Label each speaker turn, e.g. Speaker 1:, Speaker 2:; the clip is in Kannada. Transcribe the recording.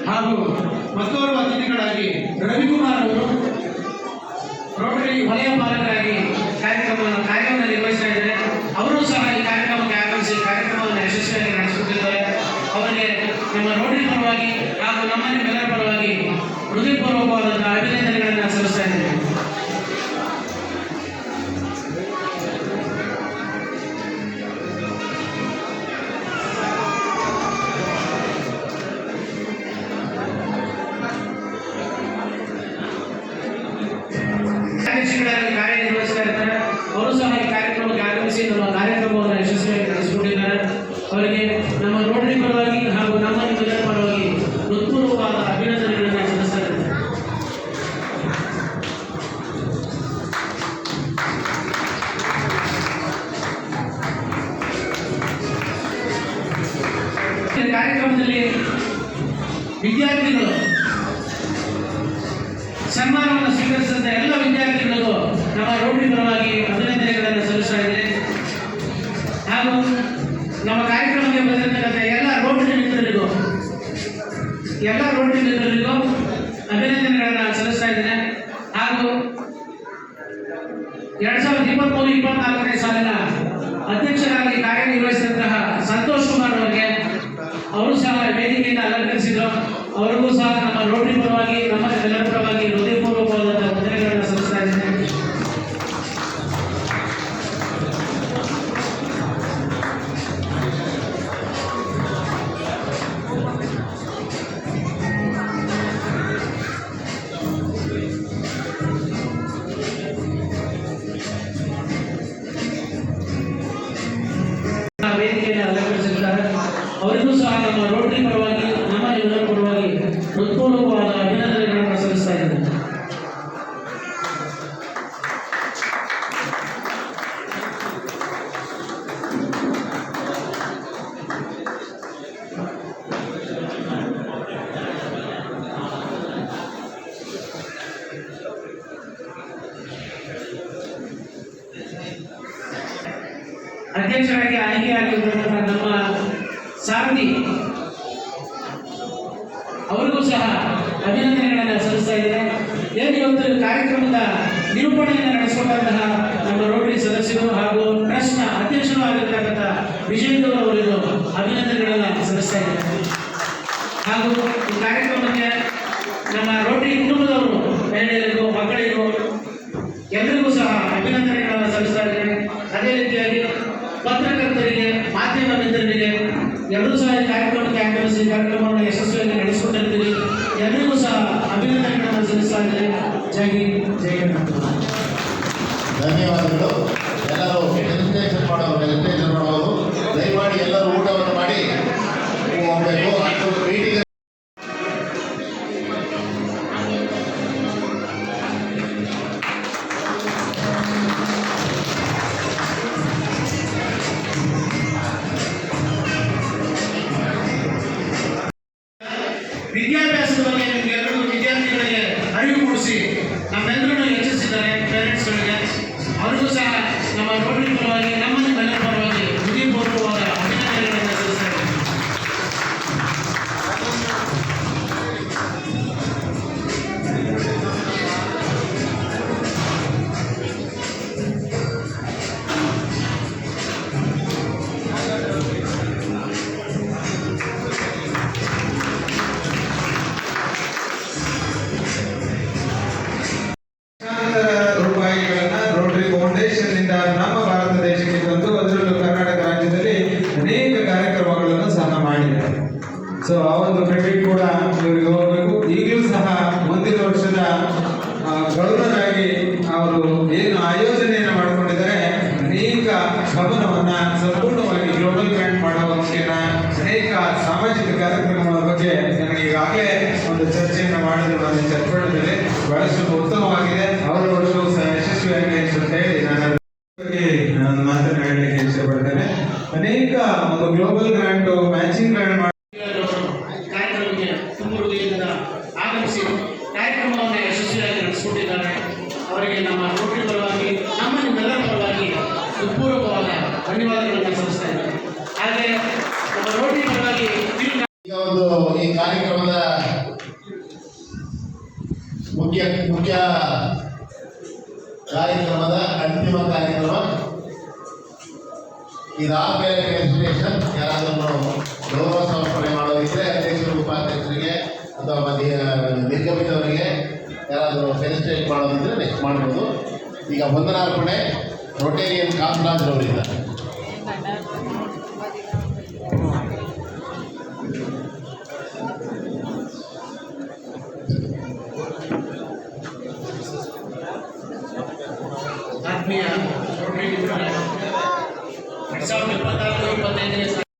Speaker 1: ಹಾಗೂ ಮತ್ತೋರ್ವ ಅತಿಥಿಗಳಾಗಿ ರವಿಕುಮಾರ್ ಅವರು ರೋಟರಿ ವಲಯ ಪಾಲಕರಾಗಿ ಕಾರ್ಯವನ್ನು ನಿರ್ವಹಿಸ್ತಾ ಇದ್ದಾರೆ. ಅವರು ಸಹ ಈ ಕಾರ್ಯಕ್ರಮಕ್ಕೆ ಆಗಮಿಸಿ ಕಾರ್ಯಕ್ರಮವನ್ನು ಯಶಸ್ವಿಯಾಗಿ ನಡೆಸುತ್ತಿದ್ದಾರೆ. ಅವರಿಗೆ ನಮ್ಮ ರೋಟರಿ ಪರವಾಗಿ ಹಾಗೂ ನಮ್ಮ ನಿಮ್ಮೆಲ್ಲರ ಪರವಾಗಿ ಹೃದಯಪೂರ್ವಕವಾದಂತಹ ಅಭಿನಂದನೆಗಳನ್ನು ಸಲ್ಲಿಸ್ತಾ ಇದ್ದೇವೆ. ಕಾರ್ಯನಿರ್ವಹಿಸ್ತಾ ಇರ್ತಾರೆ. ಅವರು ಸಹ ಈ ಕಾರ್ಯಕ್ರಮಕ್ಕೆ ಆಗಮಿಸಿ ನಮ್ಮ ಕಾರ್ಯಕ್ರಮವನ್ನು ಯಶಸ್ವಿಯಾಗಿ ನಡೆಸಿಕೊಂಡಿದ್ದಾರೆ. ಅವರಿಗೆ ನಮ್ಮ ರೋಟರಿ ಪರವಾಗಿ ಹಾಗೂ ನಮ್ಮ ನಿಮ್ಮೆಲ್ಲರ ಪರವಾಗಿ ಹೃತ್ಪೂರ್ವಕವಾದ ಅಭಿನಂದನೆಗಳನ್ನು ಸಲ್ಲಿಸ್ತಾ ಇದ್ದಾರೆ. ಕಾರ್ಯಕ್ರಮದಲ್ಲಿ ವಿದ್ಯಾರ್ಥಿಗಳು ಸನ್ಮಾನವನ್ನು ಸ್ವೀಕರಿಸಿದ ಎಲ್ಲ ವಿದ್ಯಾರ್ಥಿಗಳಿಗೂ ನಮ್ಮ ರೋಟರಿ ಪರವಾಗಿ ಅಭಿನಂದನೆಗಳನ್ನು ಸಲ್ಲಿಸ್ತಾ ಇದ್ದೇನೆ. ಹಾಗೂ ನಮ್ಮ ಕಾರ್ಯಕ್ರಮಕ್ಕೆ ಬಂದಿರತಕ್ಕಂಥ ಎಲ್ಲ ರೋಟರಿ ಮಿತ್ರರಿಗೂ ಅಭಿನಂದನೆಗಳನ್ನು ಸಲ್ಲಿಸ್ತಾ ಇದ್ದೇನೆ. ಹಾಗೂ 2023-24ನೇ ಸಾಲಿನ ಅಧ್ಯಕ್ಷರಾಗಿ ಕಾರ್ಯನಿರ್ವಹಿಸಿದಂತಹ ಸಂತೋಷ್ ಕುಮಾರ್ ಅವರಿಗೆ ಅವರು ಸಹ ವೇದಿಕೆಯಿಂದ ಅಲಂಕರಿಸಿದರು. ಅವರಿಗೂ ಸಹ ನಮ್ಮ ರೋಟರಿ ಪರವಾಗಿ ನಮ್ಮ ಎಲ್ಲರ ಪರವಾಗಿ ಹೃದಯಪೂರ್ವಕವಾದಂತಹ ವಂದನೆಗಳನ್ನು ಸಲ್ಲಿಸ್ತಾ ಇದ್ದೇನೆ. ವೇದಿಕೆಯನ್ನು ಅಲಂಕರಿಸಿದ್ದಾರೆ. ಅವರಿಗೂ ಸಹ ನಮ್ಮ ರೋಟರಿ ಪರವಾಗಿ ನಮ್ಮ ಎಲ್ಲರ ಪರವಾಗಿ ಹೃತ್ಪೂರ್ವಕವಾದ ಅಭಿನಂದನೆಗಳನ್ನು ಸಲ್ಲಿಸ್ತಾ ಇದ್ದೇನೆ. ಅಧ್ಯಕ್ಷರಾಗಿ ಆಯ್ಕೆಯಾಗಿರುವಂತಹ ನಮ್ಮ ಸಾರಥಿ ಅವರಿಗೂ ಸಹ ಅಭಿನಂದನೆಗಳನ್ನು ಸಲ್ಲಿಸ್ತಾ ಇದ್ದೇನೆ. ಏನು ಇವತ್ತು ಕಾರ್ಯಕ್ರಮದ ನಿರೂಪಣೆಯನ್ನು ನಡೆಸಿಕೊಂಡಂತಹ ನಮ್ಮ ರೋಟರಿ ಸದಸ್ಯರು ಹಾಗೂ ಟ್ರಸ್ಟ್ನ ಅಧ್ಯಕ್ಷರು ಆಗಿರತಕ್ಕಂಥ ವಿಜಯದೇವರು ಅವರಿಗೂ ಅಭಿನಂದನೆಗಳನ್ನು ಸಲ್ಲಿಸ್ತಾ ಇದ್ದೇನೆ. ಹಾಗೂ ಈ ಕಾರ್ಯಕ್ರಮಕ್ಕೆ ನಮ್ಮ ರೋಟರಿ ಕುಟುಂಬದವರು ಮಹಿಳೆಯರಿಗೂ ಮಕ್ಕಳಿಗೂ ಎಲ್ಲರಿಗೂ ಸಹ ಅಭಿನಂದನೆಗಳನ್ನು ಸಲ್ಲಿಸ್ತಾ ಇದ್ದೇನೆ. ಅದೇ ರೀತಿಯಾಗಿ ಪತ್ರಕರ್ತರಿಗೆ ಮಾಧ್ಯಮ ಮಿತ್ರರಿಗೆ ಎಲ್ಲರೂ ಸಹ ಈ ಕಾರ್ಯಕ್ರಮಕ್ಕೆ ಆಗಮಿಸಿ ಕಾರ್ಯಕ್ರಮವನ್ನು ಯಶಸ್ವಿಯಾಗಿ ನಡೆಸಿಕೊಂಡಿರ್ತೀವಿ. ಎಲ್ಲರಿಗೂ ಸಹ ಅಭಿನಂದನೆಗಳನ್ನು ಸಲ್ಲಿಸ್ತಾ ಇದ್ದೇನೆ. ಜೈ ಹಿಂದ್, ಜೈ ಕರ್ನಾಟಕ.
Speaker 2: ಧನ್ಯವಾದಗಳು. ಎಲ್ಲರೂ ಮೆಡಿಟೇಷನ್ ಮಾಡೋರು ದಯಮಾಡಿ ಎಲ್ಲರೂ ಊಟವನ್ನು ಮಾಡಿ ಹೋಗಬೇಕು. ಅಷ್ಟು ಮೀಟಿಂಗ್
Speaker 1: ವಿದ್ಯಾಭ್ಯಾಸದ ಬಗ್ಗೆ ನಿಮಗೆಲ್ಲರಿಗೂ ವಿದ್ಯಾರ್ಥಿಗಳಿಗೆ ಅರಿವು ಮೂಡಿಸಿ ನಮ್ಮೆಲ್ಲರನ್ನು ಹೆಚ್ಚಿಸಿದ್ದಾರೆ. ಪೇರೆಂಟ್ಸ್ಗಳಿಗೆ ಅವರಿಗೂ ಸಹ ನಮ್ಮ ರೋಟರಿ ಪರವಾಗಿ ನಮ್ಮ ನಿಮ್ಮೆಲ್ಲರ ಪರವಾಗಿ ಹೃದಯಪೂರ್ವಕವಾದ ಅಭಿನಂದನೆಗಳನ್ನು ಸಲ್ಲಿಸ್ತಾ ಇದ್ದೇವೆ.
Speaker 3: ನಮ್ಮ ಭಾರತ ದೇಶಕ್ಕೆ ಬಂದು ಅದರಲ್ಲೂ ಕರ್ನಾಟಕ ರಾಜ್ಯದಲ್ಲಿ ಅನೇಕ ಕಾರ್ಯಕ್ರಮಗಳನ್ನು ಸಹ ಮಾಡಿದ್ದಾರೆ. ಸೊ ಆ ಒಂದು ಕ್ರೆಡಿಟ್ ಕೂಡ ಇವರಿಗೆ ಹೋಗಬೇಕು. ಈಗಲೂ ಸಹ ಮುಂದಿನ ವರ್ಷದ ಗೌರವರಾಗಿ ಅವರು ಏನು ಆಯೋಜನೆಯನ್ನು ಮಾಡಿಕೊಂಡಿದ್ದಾರೆ, ಅನೇಕ ಗಮನವನ್ನ ಸಂಪೂರ್ಣವಾಗಿ ಗ್ಲೋಬಲ್ ಗ್ರಾಂಟ್ ಮಾಡುವ ಮುಖೇನ ಅನೇಕ ಸಾಮಾಜಿಕ ಕಾರ್ಯಕ್ರಮಗಳ ಬಗ್ಗೆ ನನಗೆ ಈಗಾಗಲೇ ಒಂದು ಚರ್ಚೆಯನ್ನು ಮಾಡಿದ್ರು. ನಾನು ಚರ್ಚೆಗಳಲ್ಲಿ ಬಹಳಷ್ಟು ಉತ್ತಮವಾಗಿದೆ. ಅವರ ವರ್ಷವು ಸಹ ಯಶಸ್ವಿಯಾಗಿ ಅಂತ ಹೇಳಿ ನಾನು ಮಾತನಾಡಲಿಕ್ಕೆ ಇಷ್ಟಪಡ್ತೇನೆ. ಅನೇಕ ಒಂದು ಗ್ಲೋಬಲ್ ಗ್ರಾಂಟ್ ಮ್ಯಾಚಿಂಗ್ ಗ್ರಾಂಟ್
Speaker 1: ಕಾರ್ಯಕ್ರಮಕ್ಕೆ ತುಂಬ ಹೃದಯದಿಂದ ಆಗಮಿಸಿ ಕಾರ್ಯಕ್ರಮವನ್ನು ಯಶಸ್ವಿಯಾಗಿ ನಡೆಸಿಕೊಂಡಿದ್ದಾರೆ. ಅವರಿಗೆ ನಮ್ಮ ರೋಟರಿ ಪರವಾಗಿ ನಮ್ಮ ನಿಮ್ಮೆಲ್ಲರ ಪರವಾಗಿ ಹೃತ್ಪೂರ್ವಕವಾದ ಧನ್ಯವಾದಗಳನ್ನು ಸಲ್ಲಿಸ್ತಾ ಇದ್ದಾರೆ. ಹಾಗೆ ನಮ್ಮ ರೋಟರಿ ಪರವಾಗಿ
Speaker 2: ಈ ಕಾರ್ಯಕ್ರಮದ ಮುಖ್ಯ ಕಾರ್ಯಕ್ರಮದ ಅಂತಿಮ ಕಾರ್ಯಕ್ರಮ ಇದಾದ್ಮೇಲೆ ರಿಜಿಸ್ಟ್ರೇಷನ್ ಯಾರಾದರೂ ಗೌರವ ಸಮರ್ಪಣೆ ಮಾಡೋದಿದ್ರೆ ಅಧ್ಯಕ್ಷರು ಉಪಾಧ್ಯಕ್ಷರಿಗೆ ಅಥವಾ ನಿರ್ಗಮಿತವರಿಗೆ ಯಾರಾದರೂ ರಿಜಿಸ್ಟ್ರೇಟ್ ಮಾಡೋದಿದ್ರೆ ನೆಕ್ಸ್ಟ್ ಮಾಡ್ಬೋದು. ಈಗ ವಂದನಾರ್ಪಣೆ ರೊಟೇರಿಯನ್ ಕಾಮರಾಜ್ರವರಿಂದ.
Speaker 1: ಆತ್ಮೀಯ ರೋಟರಿ ಮಿತ್ರರೇ, 2024-25